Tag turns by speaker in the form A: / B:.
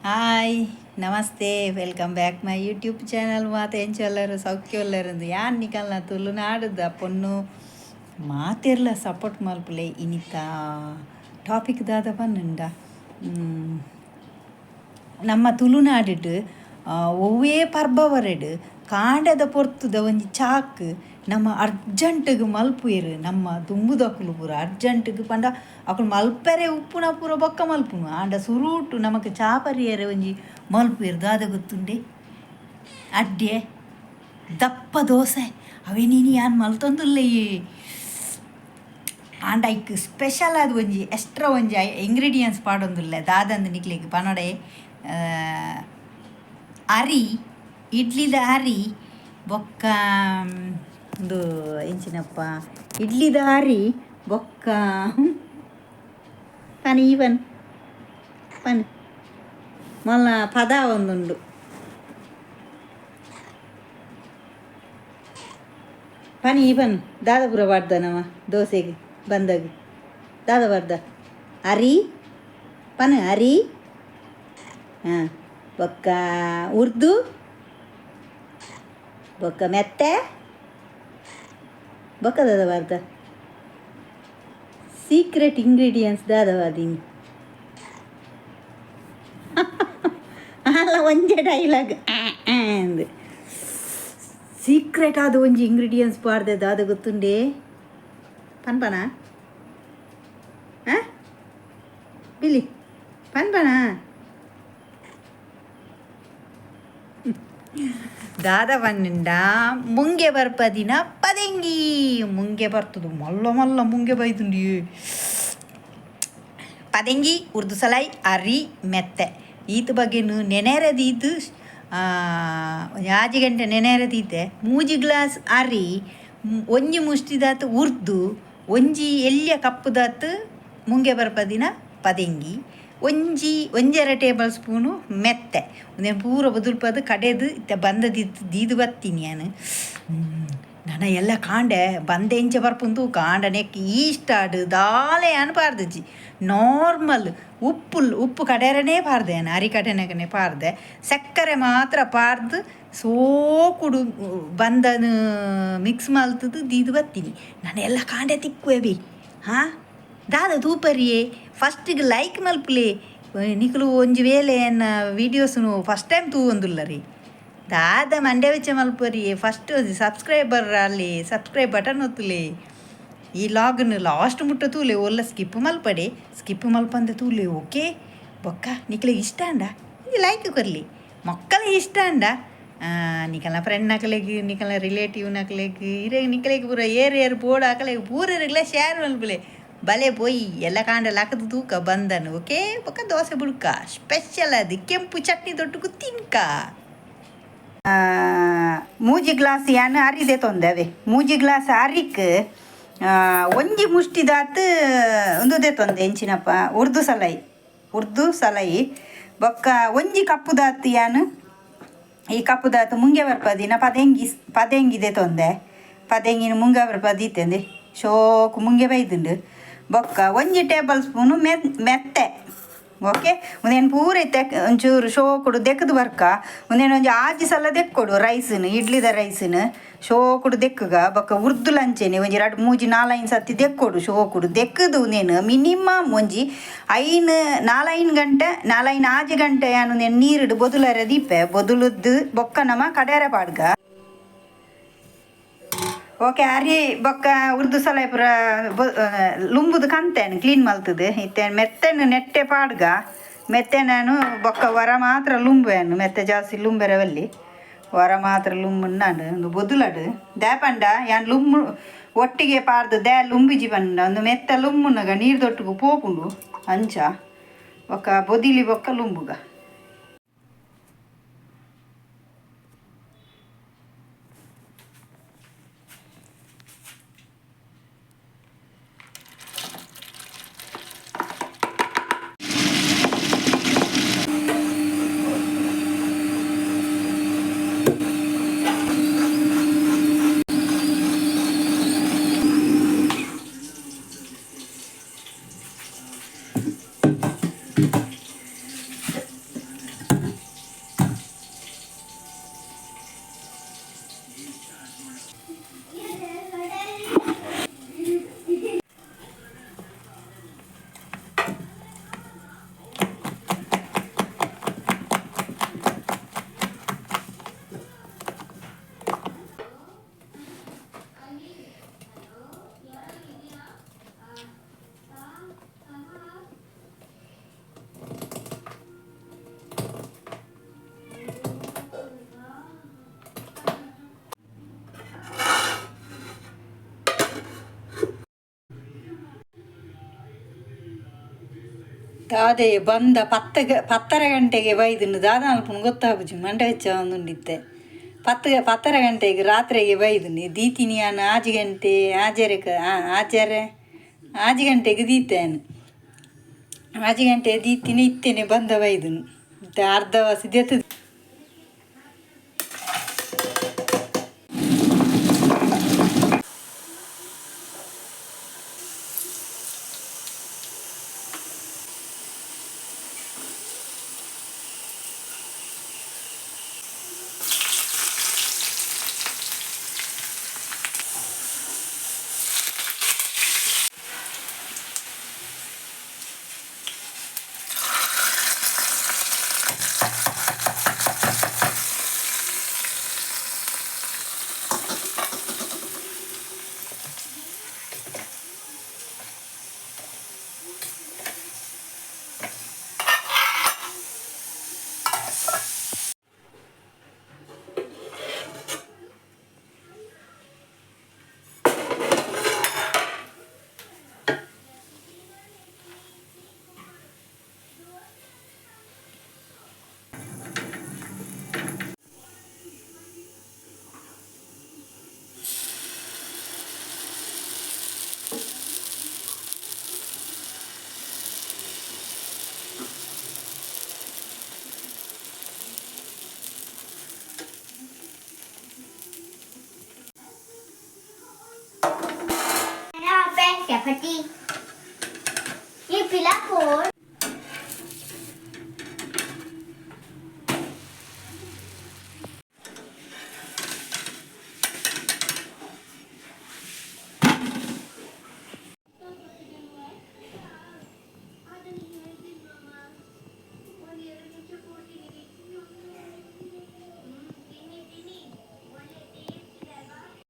A: Hi ನಮಸ್ತೆ welcome back my YouTube channel ಮಾತು ಎಂಚೆಲ್ಲರು ಸೌಖ್ಯಲ್ಲರಂದು ಯಾನ್ ನಿಕಲ್ನ ತುಳುನಾಡುದ ಪೊನ್ನು ಮಾತೆರ್ಲ ಸಪೋರ್ಟ್ ಮಲ್ಪಲೆ ಇನಿತ ಟಾಪಿಕ್ ದಾದ ಪನ್ನುಂಡ ನಮ್ಮ ತುಳುನಾಡು ಒವ್ವೇ ಪರ್ಬ ಬರಡು ಕಾಂಡದ ಪೊರ್ತುದ ಒಂಜಿ ಚಾಕ್ ನಮ್ಮ ಅರ್ಜೆಂಟ್ಗೆ ಮಲ್ಪುವೆರು ನಮ್ಮ ದುಂಬುದಕ್ಕಲು ಪೂರ ಅರ್ಜೆಂಟ್ಗೆ ಪಂಡ ಅಕುಲು ಮಲ್ಪರೆ ಉಪ್ಪುನ ಪೂರ ಬೊಕ್ಕ ಮಲ್ಪುನು ಆಂಡ ಸುರೂಟು ನಮಕ್ ಚಾಪರಿಯರೆ ಒಂಜಿ ಮಲ್ಪುವೆರು ದಾದ ಗೊತ್ತುಂಡೆ ಅಡ್ಡೆ ದಪ್ಪ ದೋಸೆ ಅವೇ ನೀನು ಯಾನ್ ಮಲ್ತೊಂದುಲ್ಲೆಯೇ ಆಂಡ ಐಕ್ ಸ್ಪೆಷಲ್ ಆದ ಒಂಜಿ ಎಕ್ಸ್ಟ್ರಾ ಒಂಜಿ ಇಂಗ್ರೀಡಿಯೆಂಟ್ಸ್ ಪಾಡೊಂದುಲ್ಲೆ ದಾದಂದು ನಿಕ್ಲಿಗೆ ಪನಡೆ ಅರಿ ಇಡ್ಲಿದ ಅರಿ ಬೊಕ್ಕ ಒಂದು ಎಂಚಿನಪ್ಪ ಇಡ್ಲಿದ ಅರಿ ಬೊಕ್ಕ ಪನ್ ಈವನ್ ಪನ್ ಮಲ್ಲ ಪದ ಒಂದುಂಡು ಪನಿ ಈವನ್ ದಾದ ಪೂರ ಬಾರ್ದ ನವ ದೋಸೆಗೆ ಬಂದಾಗ ದಾದ ಬಾರ್ದ ಅರಿ ಪನ್ ಅರಿ ಹಾಂ ಬೊಕ್ಕ ಉರ್ದು ಬೊಕ್ಕ ಮೆತ್ತೆ ಬೊಕ್ಕ ದಾದ ಬಾರ್ದ ಸೀಕ್ರೆಟ್ ಇಂಗ್ರೀಡಿಯೆಂಟ್ಸ್ ದಾದವಾದೀನಿ ಅಲ್ಲ ಒಂಜೆ ಡೈಲಾಗ್ ಅಂದು ಸೀಕ್ರೆಟ್ ಆದ ಒಂಜಿ ಇಂಗ್ರೀಡಿಯೆಂಟ್ಸ್ ಪಾಡ್ದೆ ದಾದ ಗೊತ್ತುಂಡೆ ಪನ್ಪನ ಬಿಲಿ ಪನ್ಪನ ದಾದ ಪನ್ನುಂಡ ಮುಂಗೆ ಬರ್ಪದಿನ ಪದೆಂಗಿ ಮುಂಗೆ ಬರ್ತದು ಮಲ್ಲ ಮಲ್ಲ ಮುಂಗೆ ಬೈದುಂಡಿ ಪದೆಂಗಿ ಉರ್ದು ಸಲಾಯ್ ಅರಿ ಮೆತ್ತೆ ಈತ ಬಗ್ಗೆ ನೆನೆರದೀತು ಆಜಿ ಗಂಟೆ ನೆನೆರದೀತೆ ಮೂಜಿ ಗ್ಲಾಸ್ ಅರಿ ಒಂಜಿ ಮುಷ್ಟಿದಾತು ಉರ್ದು ಒಂಜಿ ಎಲ್ಲಿಯ ಕಪ್ಪುದಾತು ಮುಂಗೆ ಬರ್ಪದಿನ ಪದೆಂಗಿ ಒಂಜೆರ ಟೇಬಲ್ ಸ್ಪೂನು ಮೆತ್ತೆ ಒಂದೇನು ಪೂರ ಬದುಲ್ಪದು ಕಡೆದು ಇತ್ತ ಬಂದದಿತ್ತು ದೀದು ಬತ್ತೀನಿ ನಾನು ನನ್ನ ಎಲ್ಲ ಕಾಂಡೆ ಬಂದೆ ಇಂಚೆ ಬರ್ಪುಂದು ಕಾಂಡ ನೆಕ್ ಈಸ್ಟಾಡು ದಾಲೆ ಅನ್ಪಾರ್ದಜ್ಜಿ ನಾರ್ಮಲ್ ಉಪ್ಪು ಕಡೆರನೇ ಪಾರ್ದೆ ನಾನು ಅರಿ ಕಡೆನಗನೆ ಪಾರ್ದೆ ಸಕ್ಕರೆ ಮಾತ್ರ ಪಾರ್ದು ಸೋಕುಡು ಬಂದನು ಮಿಕ್ಸ್ ಮಲ್ತದು ದೀದು ಬತ್ತೀನಿ ನಾನು ಎಲ್ಲ ಕಾಂಡೆ ತಿಕ್ಕುವೆ ಬಿ ಹಾಂ ದಾದ ತೂಪರಿಯೇ ಫಸ್ಟಿಗೆ ಲೈಕ್ ಮಲ್ಪಲೆ ನಿಕಲು ಒಂಜಿ ವೇಳೆ ಎನ್ನ ವೀಡಿಯೋಸ್ನು ಫಸ್ಟ್ ಟೈಮ್ ತೂವೊಂದುಲ್ಲ ರೀ ದಾದ ಮಂಡ್ಯ ವೆಚ್ಚ ಮಲ್ಪರಿಯೇ ಫಸ್ಟ್ ಸಬ್ಸ್ಕ್ರೈಬರ್ ಅಲ್ಲಿ ಸಬ್ಸ್ಕ್ರೈಬ್ ಬಟನ್ ಒತ್ತುಲೆ ಈ ಲಾಗ್ನು ಲಾಸ್ಟ್ ಮುಟ್ಟ ತೂಲೆ ಒಲ್ಲ ಸ್ಕಿಪ್ ಮಲ್ಪಂದೆ ತೂಲೆ ಓಕೆ ಬೊಕ್ಕ ನಿಕ್ಲಿಗೆ ಇಷ್ಟ ಅಂಡ ಇದು ಲೈಕ್ ಕೊರ್ಲಿ ಮಕ್ಕಳಿಗೆ ಇಷ್ಟ ಅಂಡ ನಿಕಲ್ನ ಫ್ರೆಂಡ್ ನಕಲೆಗೆ ನಿಕಲ್ನ ರಿಲೇಟಿವ್ ನಕಲೆಗೆ ಇರೇಗ ನಿಕಲೆಗೆ ಪೂರ ಏರ್ ಬೋರ್ಡ್ ಹಾಕಲೆಗೆ ಪೂರರಿಗ್ಲೆ ಶೇರ್ ಮಲ್ಪಲೆ ಬಲೆ ಪೋಯಿ ಎಲ್ಲ ಕಾಂಡಲ್ಲ ಹಾಕದು ತೂಕ ಬಂದನು ಓಕೆ ಬೊಕ್ಕ ದೋಸೆ ಬುಡ್ಕ ಸ್ಪೆಷಲ್ ಅದು ಕೆಂಪು ಚಟ್ನಿ ತೊಟ್ಟುಕು ತಿನ್ಕ ಮೂಜಿ ಗ್ಲಾಸ್ ಯಾನು ಅರಿದೆ ತೊಂದವೆ ಮೂಜಿ ಗ್ಲಾಸ್ ಅರಿಕ್ ಒಂಜಿ ಮುಷ್ಟಿದಾತು ಒಂದುದೇ ತೊಂದೆ ಎಂಚಿನಪ್ಪ ಉರ್ದು ಸಲೈ ಬೊಕ್ಕ ಒಂಜಿ ಕಪ್ಪುದಾತು ಯಾನು ಈ ಕಪ್ಪುದಾತು ಮುಂಗೆ ಬರ್ಪದಿನ ಪದೆಂಗಿದೆ ತೊಂದೆ ಪದೆಂಗಿನ ಮುಂಗೆ ಬರ್ಪದಿತ್ತಂದೆ ಶೋಕು ಮುಂಗೆ ಬೈದುಂಡು ಬೊಕ್ಕ ಒಂಜಿ ಟೇಬಲ್ ಸ್ಪೂನು ಮೆತ್ತೆ ಓಕೆ ಒಂದೇನು ಪೂರ ಒಂಚೂರು ಶೋಕುಡು ದೆಕ್ಕದು ಬರ್ಕ ಒಂದೇನು ಒಂಜಿ ಆಜಿ ಸಲ ದೆಕ್ಕೊಡು ರೈಸನು ಇಡ್ಲಿದ ರೈಸನು ಶೋಕುಡು ದೆಕ್ಕಗ ಬೊಕ್ಕ ಉರ್ದು ಲಂಚೆನೆ ಒಂಜಿ 2-3-4 ಸತಿ ದೆಕ್ಕೊಡು ಶೋಕುಡು ದೆಕ್ಕದು ಒಂದೇನು ಮಿನಿಮಮ್ ಒಂಜಿ 4 ಗಂಟೆ 4 ಗಂಟೆ ಏನು ನೀರಿಡು ಬೊದುಲರ ದೀಪೆ ಬೊದುಲದ್ದು ಬೊಕ್ಕ ನಮ ಕಡೇರ ಪಾಡ್ಗ ಓಕೆ ಅರಿ ಬೊಕ್ಕ ಉರ್ದು ಸಲ ಪೂರ ಲುಂಬುದು ಕಂತೇನು ಕ್ಲೀನ್ ಮಲ್ತದು ಇತ್ತೇನು ಮೆತ್ತೆನು ನೆಟ್ಟೆ ಪಾಡ್ಗ ಮೆತ್ತೆ ನಾನು ಬೊಕ್ಕ ವರ ಮಾತ್ರ ಲುಂಬುವೇನು ಮೆತ್ತೆ ಜಾಸ್ತಿ ಲುಂಬೆರವಲ್ಲಿ ವರ ಮಾತ್ರ ಲುಂಬುಂಡು ನಾನು ಒಂದು ಬೊದುಲಡು ದ್ಯಾಪಂಡ ಯಾನ್ ಲುಂಬು ಒಟ್ಟಿಗೆ ಪಾರ್ದು ಲುಂಬಿಜಿ ಪಂಡ ಒಂದು ಮೆತ್ತ ಲುಂಬುನಗ ನೀರು ದೊಟ್ಟುಗು ಪೋಪುಂಡು ಅಂಚ ಬೊಕ್ಕ ಬೊದಿಲಿ ಬೊಕ್ಕ ಲುಂಬುಗ ದಾದೆ ಬಂದ 10 ಗಂಟೆಗೆ ಬೈದನು ದಾದ ಅಲ್ಪನು ಗೊತ್ತಾಗ್ಬಿಚ್ಚು ಮಂಡೆ ಹೆಚ್ಚ ಒಂದುಂಡಿತ್ತೆ 10 ಗಂಟೆಗೆ ರಾತ್ರಿಗೆ ಬೈದನು ದೀತೀನಿ ನಾನು 6 ಗಂಟೆ ಆಜು ಗಂಟೆಗೆ ದೀತೇನು 6 ಗಂಟೆ ದೀತೀನಿ ಇತ್ತೇನೆ ಬಂದ ಬೈದನು ಅರ್ಧ ವಾಸಿ ದೆತ್ತು
B: Peti. Ini pila pun.